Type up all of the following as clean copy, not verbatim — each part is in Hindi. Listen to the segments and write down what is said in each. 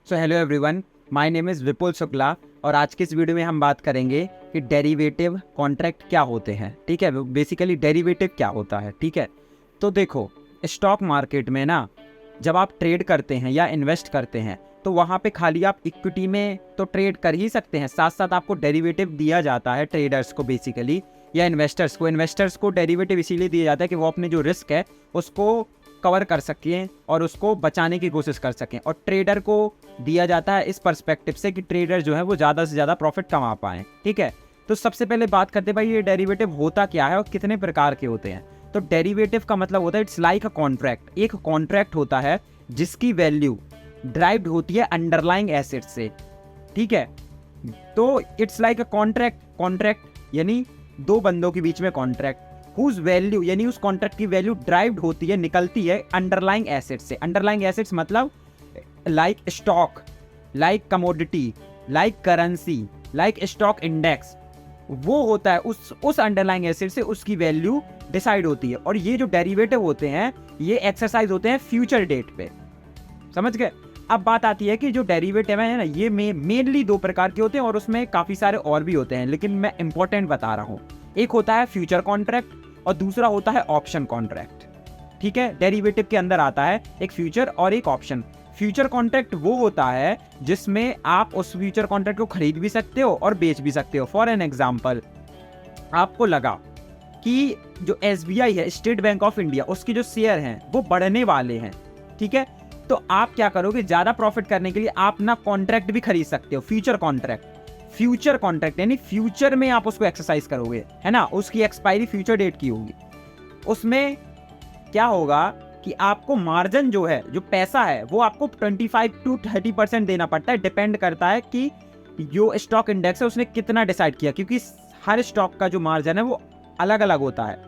So hello everyone, my name is Vipul Shukla और आज की इस वीडियो में हम बात करेंगे कि डेरिवेटिव कॉन्ट्रैक्ट क्या होते हैं। ठीक है, बेसिकली डेरिवेटिव क्या होता है। ठीक है, तो देखो स्टॉक मार्केट में ना जब आप ट्रेड करते हैं या इन्वेस्ट करते हैं तो वहाँ पे खाली आप इक्विटी में तो ट्रेड कर ही सकते हैं, साथ साथ आपको डेरिवेटिव दिया जाता है ट्रेडर्स को बेसिकली, या इन्वेस्टर्स को डेरिवेटिव इसीलिए दिया जाता है कि वो अपने जो रिस्क है उसको कवर कर सकें और उसको बचाने की कोशिश कर सकें। और ट्रेडर को दिया जाता है इस पर्सपेक्टिव से कि ट्रेडर जो है वो ज़्यादा से ज़्यादा प्रॉफिट कमा पाएँ। ठीक है, तो सबसे पहले बात करते हैं भाई ये डेरिवेटिव होता क्या है और कितने प्रकार के होते हैं। तो डेरिवेटिव का मतलब होता है इट्स लाइक अ कॉन्ट्रैक्ट। एक कॉन्ट्रैक्ट होता है जिसकी वैल्यू ड्राइव्ड होती है अंडरलाइंग एसेट से। ठीक है, तो इट्स लाइक अ कॉन्ट्रैक्ट यानी दो बंदों के बीच में कॉन्ट्रैक्ट हुज वैल्यू यानी उस कॉन्ट्रैक्ट की वैल्यू ड्राइव्ड होती है, निकलती है अंडरलाइंग एसेट से। अंडरलाइंग एसेट्स मतलब like stock, like commodity, like currency, like stock index, वो होता है उस अंडरलाइंग एसेट से उसकी वैल्यू डिसाइड होती है। और ये जो डेरिवेटिव होते हैं ये एक्सरसाइज होते हैं फ्यूचर डेट पे। समझ गए? अब बात आती है कि जो डेरिवेटिव है ना ये मेनली दो प्रकार के होते हैं और उसमें काफी सारे और भी होते हैं, लेकिन मैं इंपॉर्टेंट बता रहा हूँ। एक होता है फ्यूचर कॉन्ट्रैक्ट और दूसरा होता है ऑप्शन कॉन्ट्रैक्ट। ठीक है, डेरिवेटिव के अंदर आता है एक फ्यूचर और एक ऑप्शन। फ्यूचर कॉन्ट्रैक्ट वो होता है जिसमें आप उस फ्यूचर कॉन्ट्रैक्ट को खरीद भी सकते हो और बेच भी सकते हो। फॉर एन एग्जांपल, आपको लगा कि जो SBI है, स्टेट बैंक ऑफ इंडिया, उसके जो शेयर हैं वो बढ़ने वाले हैं। ठीक है, तो आप क्या करोगे, ज्यादा प्रॉफिट करने के लिए आप ना कॉन्ट्रैक्ट भी खरीद सकते हो, फ्यूचर कॉन्ट्रैक्ट यानी फ्यूचर में आप उसको एक्सरसाइज करोगे, है ना, उसकी एक्सपायरी फ्यूचर डेट की होगी। उसमें क्या होगा कि आपको मार्जिन जो है, जो पैसा है, वो आपको 25 to 30% देना पड़ता है। डिपेंड करता है कि जो स्टॉक इंडेक्स है उसने कितना डिसाइड किया, क्योंकि हर स्टॉक का जो मार्जिन है वो अलग अलग होता है,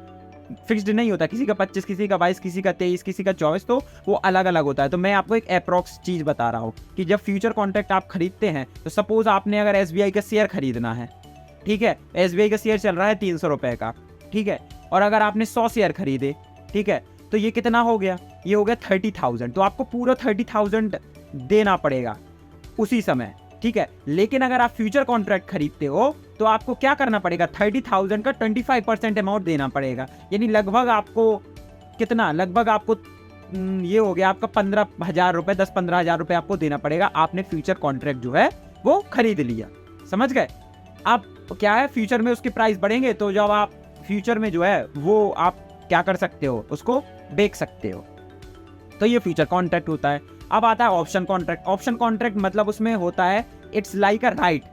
फिक्स्ड नहीं होता। किसी का 25, किसी का 22, किसी का 23, किसी का 24, तो वो अलग अलग होता है। तो मैं आपको एक अप्रॉक्स चीज बता रहा हूँ कि जब फ्यूचर कॉन्ट्रैक्ट आप खरीदते हैं तो सपोज आपने अगर SBI का शेयर खरीदना है, ठीक है, SBI का शेयर चल रहा है 300 रुपए का, ठीक है, और अगर आपने 100 शेयर खरीदे, ठीक है, तो ये कितना हो गया, ये हो गया 30,000। तो आपको पूरा 30,000 देना पड़ेगा उसी समय। ठीक है, लेकिन अगर आप फ्यूचर कॉन्ट्रैक्ट खरीदते हो तो आपको क्या करना पड़ेगा, 30,000 का 25% अमाउंट देना पड़ेगा। यानी लगभग आपको कितना, लगभग आपको ये हो गया आपका 15,000 रुपए, 10-15,000 रुपए आपको देना पड़ेगा। आपने फ्यूचर कॉन्ट्रैक्ट जो है वो खरीद लिया। समझ गए? अब क्या है, फ्यूचर में उसके प्राइस बढ़ेंगे तो जब आप फ्यूचर में जो है वो आप क्या कर सकते हो, उसको बेच सकते हो। तो ये फ्यूचर कॉन्ट्रैक्ट होता है। अब आता है ऑप्शन कॉन्ट्रैक्ट। ऑप्शन कॉन्ट्रैक्ट मतलब उसमें होता है it's like a right.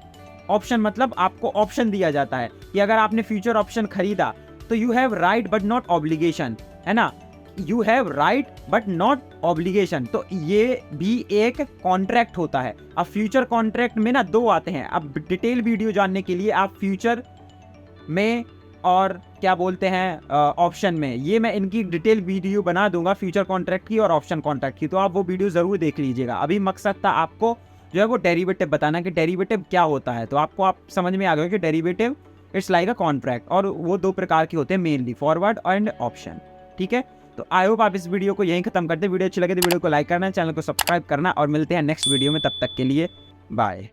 Option मतलब आपको ऑप्शन दिया जाता है कि अगर आपने फ्यूचर ऑप्शन खरीदा तो you have right but not obligation, है ना, you have right but not obligation. तो ये भी एक कॉन्ट्रैक्ट होता है। अब फ्यूचर कॉन्ट्रैक्ट में ना दो आते हैं। अब डिटेल वीडियो जानने के लिए आप फ्यूचर में और क्या बोलते हैं ऑप्शन में, ये मैं इनकी डिटेल वीडियो बना दूंगा फ्यूचर कॉन्ट्रैक्ट की और ऑप्शन कॉन्ट्रैक्ट की, तो आप वो वीडियो जरूर देख लीजिएगा। अभी मकसद था आपको जो है वो डेरिवेटिव बताना कि डेरिवेटिव क्या होता है। तो आपको आप समझ में आ गया कि derivative it's like a contract, और वो दो प्रकार के होते हैं मेनली, फॉरवर्ड एंड ऑप्शन। ठीक है, तो आई होप आप इस वीडियो को यहीं खत्म करते हैं। वीडियो अच्छी लगे तो वीडियो को लाइक करना, चैनल को सब्सक्राइब करना, और मिलते हैं नेक्स्ट वीडियो में। तब तक के लिए बाय।